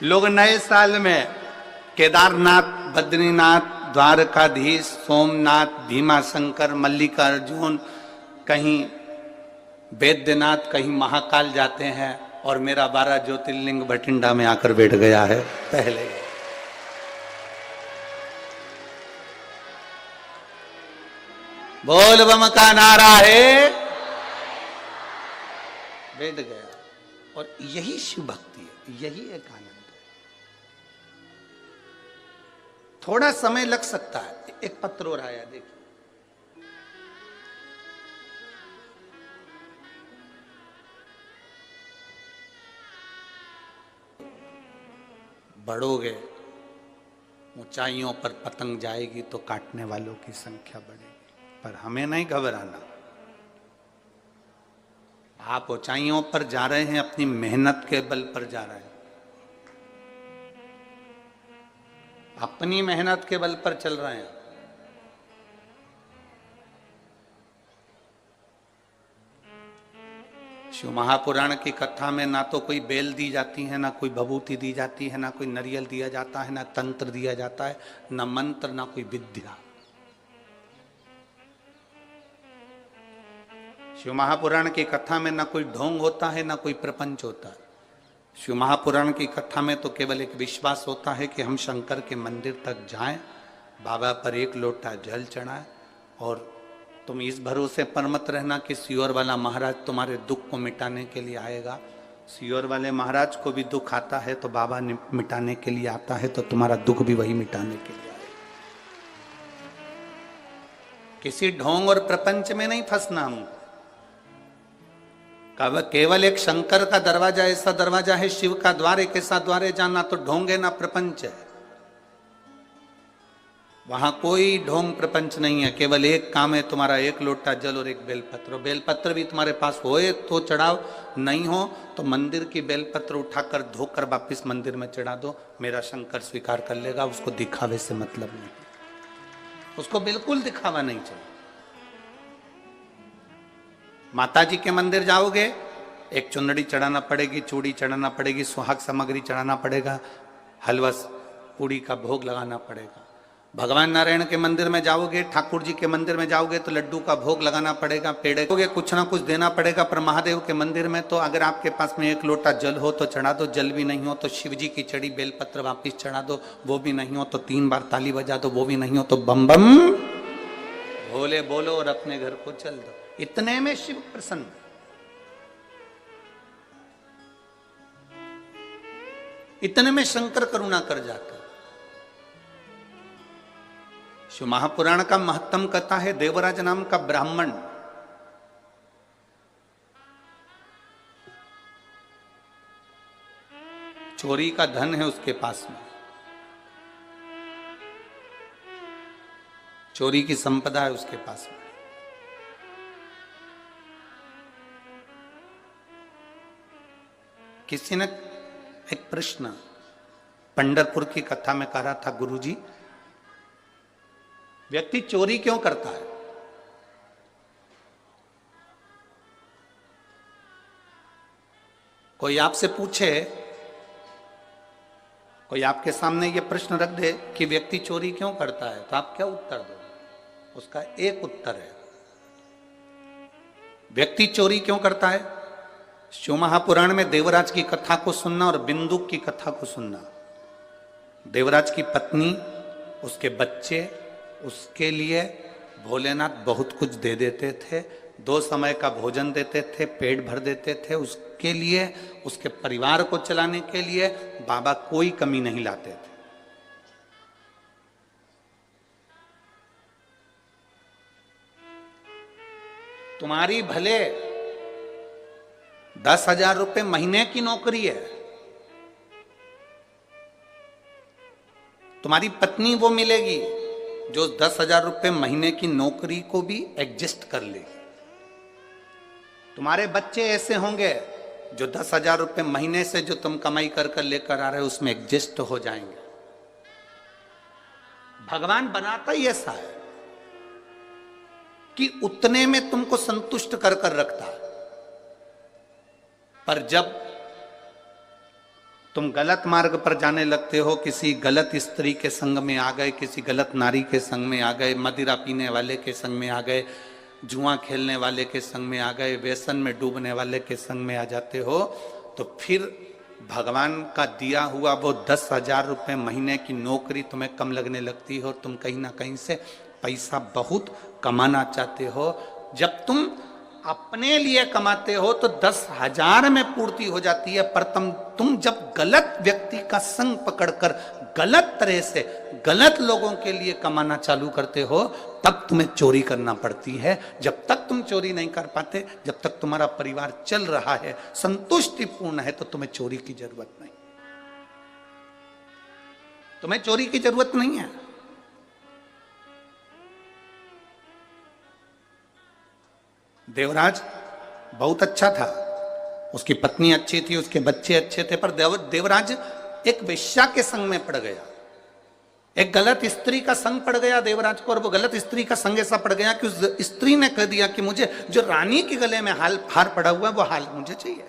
लोग नए साल में केदारनाथ, बद्रीनाथ, द्वारकाधीश, सोमनाथ, भीमाशंकर, मल्लिकार्जुन, कहीं बैद्यनाथ, कहीं महाकाल जाते हैं, और मेरा 12 ज्योतिर्लिंग बठिंडा में आकर बैठ गया है पहले। बोल बम का नारा है, बैठ गया। और यही शिव भक्ति है, यही एक आनंद है। थोड़ा समय लग सकता है। एक पत्र और आया, देखिए। बढ़ोगे, ऊंचाइयों पर पतंग जाएगी तो काटने वालों की संख्या बढ़ेगी, पर हमें नहीं घबराना। आप ऊंचाइयों पर जा रहे हैं, अपनी मेहनत के बल पर जा रहे हैं, अपनी मेहनत के बल पर चल रहे हैं। शिव महापुराण की कथा में ना तो कोई बेल दी जाती है, ना कोई भभूति दी जाती है, ना कोई नारियल दिया जाता है, ना तंत्र दिया जाता है, ना मंत्र, ना कोई विद्या। शिव महापुराण की कथा में ना कोई ढोंग होता है, ना कोई प्रपंच होता है। शिव महापुराण की कथा में तो केवल एक विश्वास होता है कि हम शंकर के मंदिर तक जाएं, बाबा पर एक लोटा जल चढ़ाएं, और तुम इस भरोसे पर मत रहना कि सियोर वाला महाराज तुम्हारे दुख को मिटाने के लिए आएगा। सियोर वाले महाराज को भी दुख आता है तो बाबा मिटाने के लिए आता है, तो तुम्हारा दुख भी वही मिटाने के लिए आएगा। किसी ढोंग और प्रपंच में नहीं फंसना हमको। केवल एक शंकर का दरवाजा ऐसा दरवाजा है, शिव का द्वार एक ऐसा द्वार है जहां ना तो ढोंग है ना प्रपंच है। वहां कोई ढोंग प्रपंच नहीं है, केवल एक काम है, तुम्हारा एक लोटा जल और एक बेलपत्र। बेलपत्र भी तुम्हारे पास होए तो चढ़ाओ, नहीं हो तो मंदिर की बेलपत्र उठाकर धोकर वापिस मंदिर में चढ़ा दो, मेरा शंकर स्वीकार कर लेगा। उसको दिखावे से मतलब नहीं, उसको बिल्कुल दिखावा नहीं चाहिए। माता जी के मंदिर जाओगे, एक चुनरी चढ़ाना पड़ेगी, चूड़ी चढ़ाना पड़ेगी, सुहाग सामग्री चढ़ाना पड़ेगा, हलवा पूड़ी का भोग लगाना पड़ेगा। भगवान नारायण के मंदिर में जाओगे, ठाकुर जी के मंदिर में जाओगे तो लड्डू का भोग लगाना पड़ेगा, पेड़े कुछ ना कुछ देना पड़ेगा। पर महादेव के मंदिर में तो अगर आपके पास में एक लोटा जल हो तो चढ़ा दो, जल भी नहीं हो तो शिव जी की चढ़ी बेलपत्र वापिस चढ़ा दो, वो भी नहीं हो तो 3 बार ताली बजा दो, वो भी नहीं हो तो बम बम भोले बोलो और अपने घर को चल दो। इतने में शिव प्रसन्न। इतने में शंकर करुणा कर जाता। शिव महापुराण का महत्तम कथा है, देवराज नाम का ब्राह्मण चोरी का धन है उसके पास में, चोरी की संपदा है उसके पास में। किसी ने एक प्रश्न पंढरपुर की कथा में कहा था, गुरुजी व्यक्ति चोरी क्यों करता है? कोई आपसे पूछे, कोई आपके सामने ये प्रश्न रख दे कि व्यक्ति चोरी क्यों करता है, तो आप क्या उत्तर दो? उसका एक उत्तर है, व्यक्ति चोरी क्यों करता है? शिव महापुराण में देवराज की कथा को सुनना और बिंदुक की कथा को सुनना। देवराज की पत्नी, उसके बच्चे, उसके लिए भोलेनाथ बहुत कुछ दे देते थे, 2 समय का भोजन देते थे, पेट भर देते थे। उसके लिए, उसके परिवार को चलाने के लिए बाबा कोई कमी नहीं लाते थे। तुम्हारी भले 10,000 रुपए महीने की नौकरी है, तुम्हारी पत्नी वो मिलेगी जो 10,000 रुपए महीने की नौकरी को भी एडजस्ट कर लेगी। तुम्हारे बच्चे ऐसे होंगे जो 10,000 रुपए महीने से जो तुम कमाई कर कर लेकर आ रहे हो उसमें एडजस्ट हो जाएंगे। भगवान बनाता ही ऐसा है कि उतने में तुमको संतुष्ट कर कर रखता है, पर जब तुम गलत मार्ग पर जाने लगते हो, किसी गलत स्त्री के संग में आ गए, किसी गलत नारी के संग में आ गए, मदिरा पीने वाले के संग में आ गए, जुआ खेलने वाले के संग में आ गए, व्यसन में डूबने वाले के संग में आ जाते हो, तो फिर भगवान का दिया हुआ वो 10,000 रुपये महीने की नौकरी तुम्हें कम लगने लगती हो, तुम कहीं ना कहीं से पैसा बहुत कमाना चाहते हो। जब तुम अपने लिए कमाते हो तो 10,000 में पूर्ति हो जाती है, पर तुम जब गलत व्यक्ति का संग पकड़कर गलत तरह से गलत लोगों के लिए कमाना चालू करते हो, तब तुम्हें चोरी करना पड़ती है। जब तक तुम चोरी नहीं कर पाते, जब तक तुम्हारा परिवार चल रहा है, संतुष्टिपूर्ण है, तो तुम्हें चोरी की जरूरत नहीं, तुम्हें चोरी की जरूरत नहीं है। देवराज बहुत अच्छा था, उसकी पत्नी अच्छी थी, उसके बच्चे अच्छे थे, पर देवराज एक वेश्या के संग में पड़ गया, एक गलत स्त्री का संग पड़ गया देवराज को। और वो गलत स्त्री का संग ऐसा पड़ गया कि उस स्त्री ने कह दिया कि मुझे जो रानी के गले में हार पड़ा हुआ है वो हार मुझे चाहिए।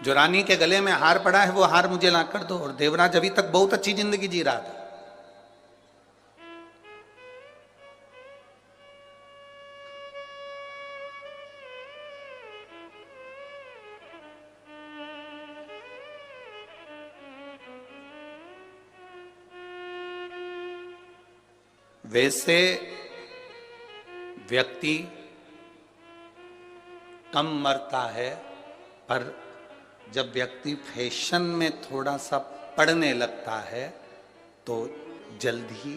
जो रानी के गले में हार पड़ा है वो हार मुझे ला कर दो। और देवराज अभी तक बहुत अच्छी जिंदगी जी रहा था, वैसे व्यक्ति कम मरता है, पर जब व्यक्ति फैशन में थोड़ा सा पड़ने लगता है तो जल्द ही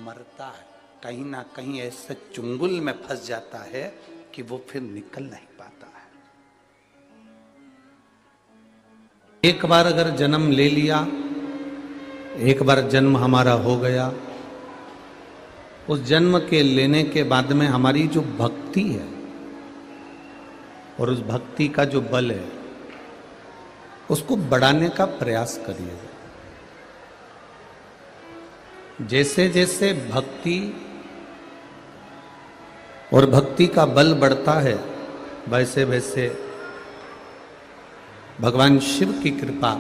मरता है, कहीं ना कहीं ऐसे चुंगल में फंस जाता है कि वो फिर निकल नहीं पाता है। एक बार अगर जन्म ले लिया, एक बार जन्म हमारा हो गया, उस जन्म के लेने के बाद में हमारी जो भक्ति है और उस भक्ति का जो बल है, उसको बढ़ाने का प्रयास करिए। जैसे जैसे भक्ति और भक्ति का बल बढ़ता है, वैसे वैसे भगवान शिव की कृपा,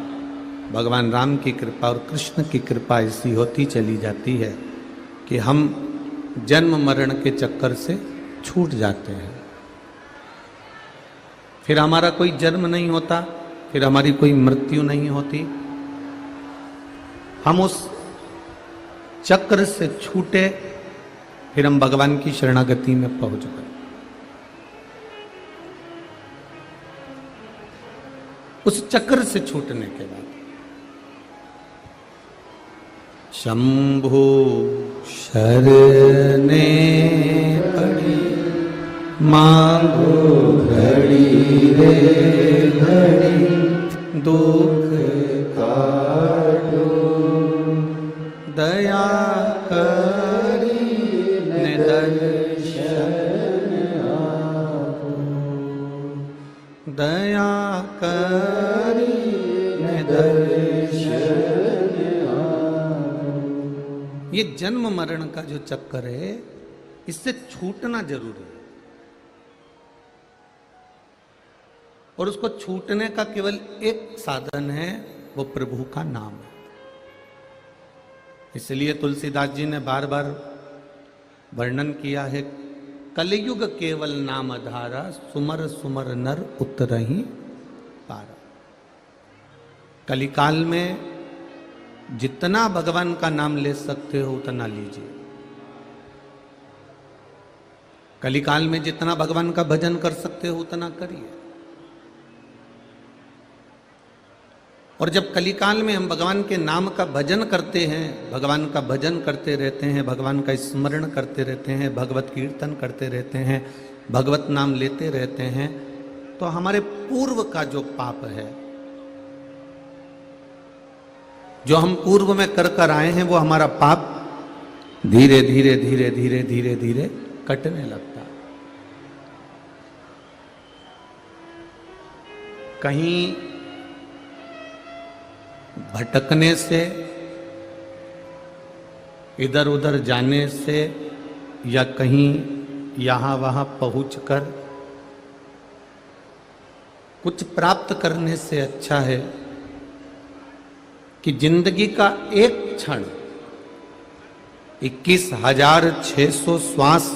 भगवान राम की कृपा और कृष्ण की कृपा ऐसी होती चली जाती है कि हम जन्म मरण के चक्कर से छूट जाते हैं। फिर हमारा कोई जन्म नहीं होता, फिर हमारी कोई मृत्यु नहीं होती, हम उस चक्र से छूटे, फिर हम भगवान की शरणागति में पहुंच गए। उस चक्र से छूटने के बाद शंभु शरणे पड़ी मांगो घड़ी रे घड़ी, दुख काटो दया करी दर्शन आपो, दया करी दर्शन। ये जन्म मरण का जो चक्कर है, इससे छूटना जरूरी है, और उसको छूटने का केवल एक साधन है, वो प्रभु का नाम है। इसलिए तुलसीदास जी ने बार बार वर्णन किया है, कलयुग केवल नाम आधारा, सुमर सुमर नर उतरहि पारा। कलिकाल में जितना भगवान का नाम ले सकते हो उतना लीजिए। कलिकाल में जितना भगवान का भजन कर सकते हो उतना करिए। और जब कलिकाल में हम भगवान के नाम का भजन करते हैं, भगवान का भजन करते रहते हैं, भगवान का स्मरण करते रहते हैं, भगवत कीर्तन करते रहते हैं, भगवत नाम लेते रहते हैं, तो हमारे पूर्व का जो पाप है, जो हम पूर्व में कर कर आए हैं, वो हमारा पाप धीरे धीरे धीरे धीरे धीरे धीरे कटने लगता है। कहीं भटकने से, इधर उधर जाने से, या कहीं यहाँ वहाँ पहुँचकर कुछ प्राप्त करने से अच्छा है कि जिंदगी का एक क्षण 21,600 श्वास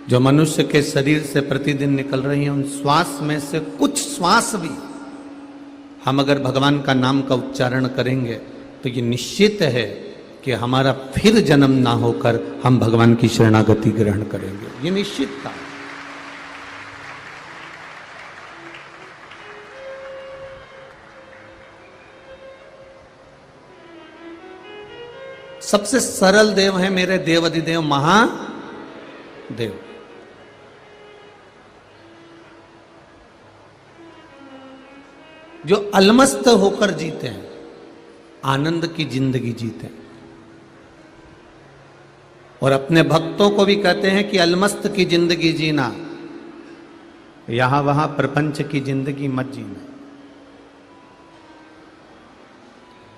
जो मनुष्य के शरीर से प्रतिदिन निकल रही हैं, उन श्वास में से कुछ श्वास भी हम अगर भगवान का नाम का उच्चारण करेंगे तो ये निश्चित है कि हमारा फिर जन्म ना होकर हम भगवान की शरणागति ग्रहण करेंगे। ये निश्चित था। सबसे सरल देव है मेरे देव अधिदेव महादेव। जो अलमस्त होकर जीते हैं, आनंद की जिंदगी जीते हैं, और अपने भक्तों को भी कहते हैं कि अलमस्त की जिंदगी जीना, यहां वहां प्रपंच की जिंदगी मत जीना।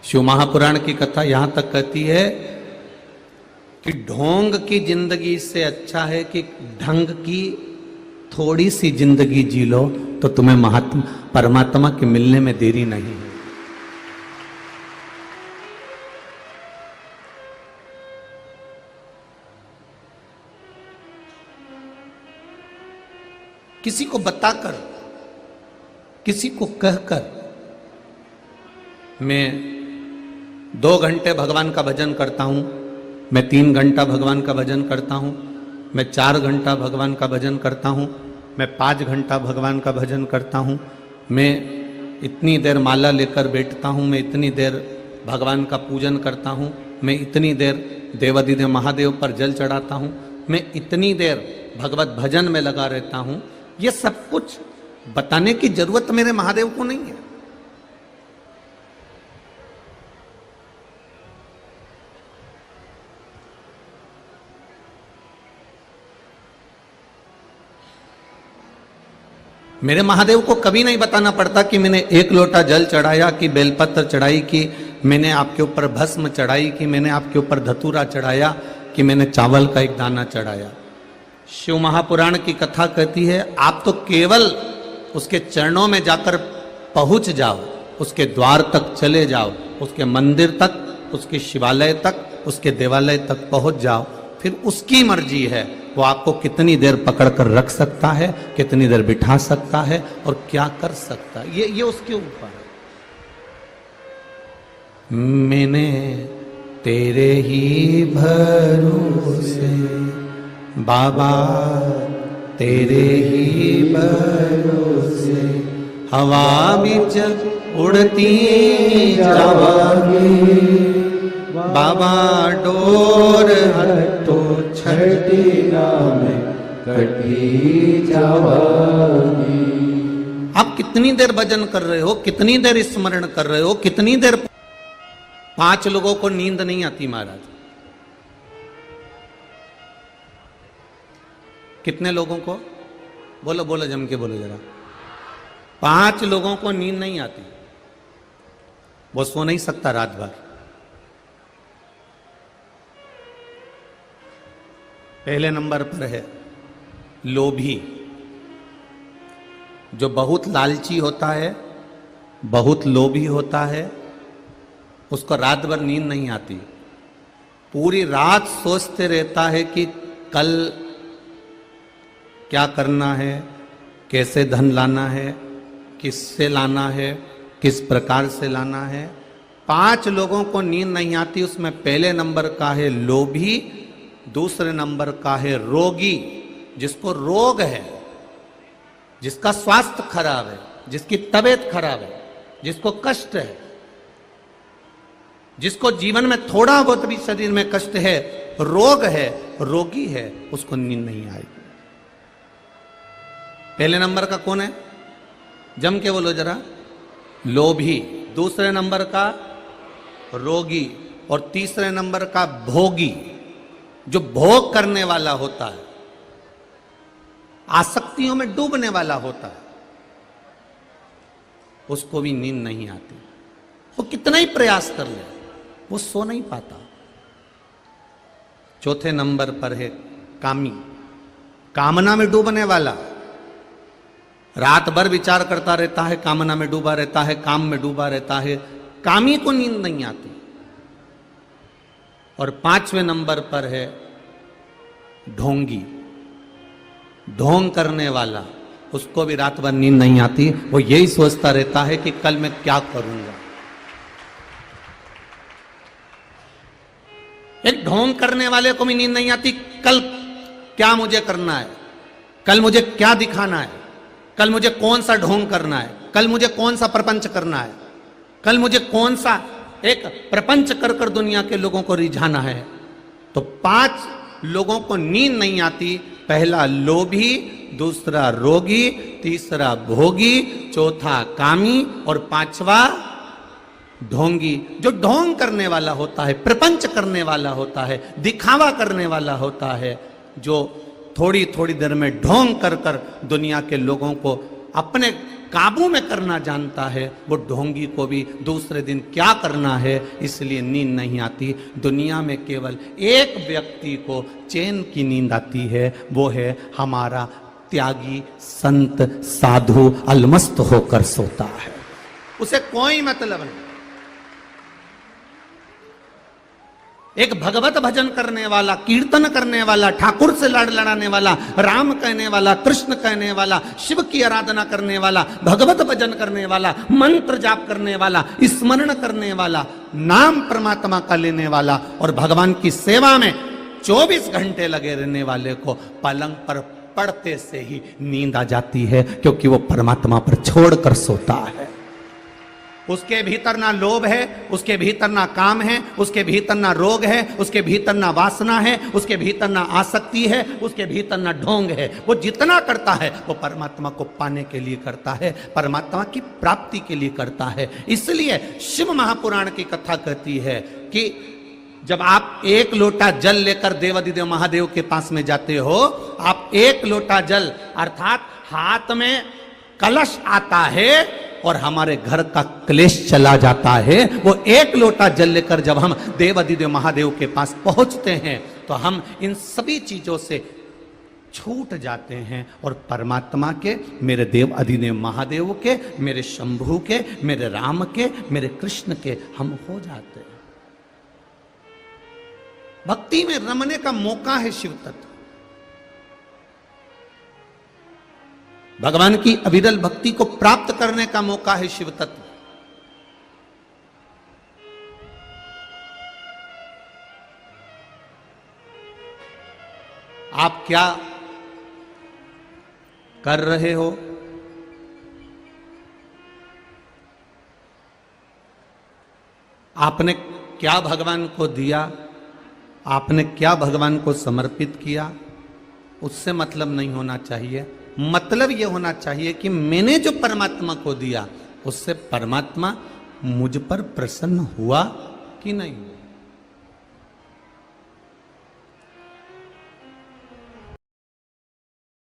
शिव महापुराण की कथा यहां तक कहती है कि ढोंग की जिंदगी से अच्छा है कि ढंग की थोड़ी सी जिंदगी जी लो, तो तुम्हें महात्मा परमात्मा के मिलने में देरी नहीं है। किसी को बताकर, किसी को कहकर मैं 2 घंटे भगवान का भजन करता हूं, मैं 3 घंटा भगवान का भजन करता हूं, मैं 4 घंटा भगवान का भजन करता हूं, मैं 5 घंटा भगवान का भजन करता हूं, मैं इतनी देर माला लेकर बैठता हूं, मैं इतनी देर भगवान का पूजन करता हूं, मैं इतनी देर देवाधिदेव महादेव पर जल चढ़ाता हूं, मैं इतनी देर भगवत भजन में लगा रहता हूं। ये सब कुछ बताने की जरूरत मेरे महादेव को नहीं है। मेरे महादेव को कभी नहीं बताना पड़ता कि मैंने 1 लोटा जल चढ़ाया, कि बेलपत्र चढ़ाई, कि मैंने आपके ऊपर भस्म चढ़ाई, कि मैंने आपके ऊपर धतूरा चढ़ाया, कि मैंने चावल का एक दाना चढ़ाया। शिव महापुराण की कथा कहती है आप तो केवल उसके चरणों में जाकर पहुंच जाओ, उसके द्वार तक चले जाओ, उसके मंदिर तक, उसके शिवालय तक, उसके देवालय तक पहुंच जाओ, फिर उसकी मर्जी है वो आपको कितनी देर पकड़कर रख सकता है, कितनी देर बिठा सकता है और क्या कर सकता है, ये उसके ऊपर है। मैंने तेरे ही भरोसे बाबा, तेरे ही भरोसे हवा बिच उड़ती जावांगी, बाबा डोर हटो छठी नाम कटी जावांगी। आप कितनी देर भजन कर रहे हो, कितनी देर स्मरण कर रहे हो, कितनी देर। 5 लोगों को नींद नहीं आती महाराज। कितने लोगों को? बोलो बोलो, जम के बोलो जरा। 5 लोगों को नींद नहीं आती, वो सो नहीं सकता रात भर। पहले नंबर पर है लोभी, जो बहुत लालची होता है, बहुत लोभी होता है, उसको रात भर नींद नहीं आती। पूरी रात सोचते रहता है कि कल क्या करना है, कैसे धन लाना है, किससे लाना है, किस प्रकार से लाना है। 5 लोगों को नींद नहीं आती, उसमें पहले नंबर का है लोभी, दूसरे नंबर का है रोगी, जिसको रोग है, जिसका स्वास्थ्य खराब है, जिसकी तबीयत खराब है, जिसको कष्ट है, जिसको जीवन में थोड़ा बहुत भी शरीर में कष्ट है, रोग है, रोगी है, उसको नींद नहीं आएगी। पहले नंबर का कौन है? जम के बोलो जरा। लोभी, दूसरे नंबर का रोगी, और तीसरे नंबर का भोगी, जो भोग करने वाला होता है, आसक्तियों में डूबने वाला होता है, उसको भी नींद नहीं आती। वो कितना ही प्रयास कर ले, वो सो नहीं पाता। चौथे नंबर पर है कामी, कामना में डूबने वाला रात भर विचार करता रहता है, कामना में डूबा रहता है, काम में डूबा रहता है, कामी को नींद नहीं आती। और 5वें नंबर पर है ढोंगी, ढोंग करने वाला, उसको भी रात भर नींद नहीं आती, वो यही सोचता रहता है कि कल मैं क्या करूंगा। एक ढोंग करने वाले को भी नींद नहीं आती, कल क्या मुझे करना है, कल मुझे क्या दिखाना है, कल मुझे कौन सा ढोंग करना है, कल मुझे कौन सा प्रपंच करना है, कल मुझे कौन सा एक प्रपंच कर कर दुनिया के लोगों को रिझाना है। तो 5 लोगों को नींद नहीं आती। पहला लोभी, दूसरा रोगी, तीसरा भोगी, चौथा कामी और 5वां ढोंगी। जो ढोंग करने वाला होता है, प्रपंच करने वाला होता है, दिखावा करने वाला होता है, जो थोड़ी थोड़ी देर में ढोंग कर कर दुनिया के लोगों को अपने काबू में करना जानता है, वो ढोंगी को भी दूसरे दिन क्या करना है इसलिए नींद नहीं आती। दुनिया में केवल एक व्यक्ति को चैन की नींद आती है, वो है हमारा त्यागी संत साधु अलमस्त होकर सोता है, उसे कोई मतलब नहीं। एक भगवत भजन करने वाला, कीर्तन करने वाला, ठाकुर से लड़ लड़ाने वाला, राम कहने वाला, कृष्ण कहने वाला, शिव की आराधना करने वाला, भगवत भजन करने वाला, मंत्र जाप करने वाला, स्मरण करने वाला, नाम परमात्मा का लेने वाला और भगवान की सेवा में 24 घंटे लगे रहने वाले को पलंग पर पड़ते से ही नींद आ जाती है, क्योंकि वो परमात्मा पर छोड़कर सोता है। उसके भीतर ना लोभ है, उसके भीतर ना काम है, उसके भीतर ना रोग है, उसके भीतर ना वासना है, उसके भीतर ना आसक्ति है, उसके भीतर ना ढोंग है। वो जितना करता है वो परमात्मा को पाने के लिए करता है, परमात्मा की प्राप्ति के लिए करता है। इसलिए शिव महापुराण की कथा कहती है कि जब आप 1 लोटा जल लेकर देवाधिदेव महादेव के पास में जाते हो, आप 1 लोटा जल अर्थात हाथ में कलश आता है और हमारे घर का क्लेश चला जाता है। वो 1 लोटा जल लेकर जब हम देवाधिदेव महादेव के पास पहुंचते हैं तो हम इन सभी चीजों से छूट जाते हैं और परमात्मा के, मेरे देव अधिदेव महादेव के, मेरे शंभू के, मेरे राम के, मेरे कृष्ण के हम हो जाते हैं। भक्ति में रमने का मौका है शिव तत्व। भगवान की अविरल भक्ति को प्राप्त करने का मौका है शिव तत्व। आप क्या कर रहे हो? आपने क्या भगवान को दिया? आपने क्या भगवान को समर्पित किया? उससे मतलब नहीं होना चाहिए। मतलब यह होना चाहिए कि मैंने जो परमात्मा को दिया उससे परमात्मा मुझ पर प्रसन्न हुआ कि नहीं।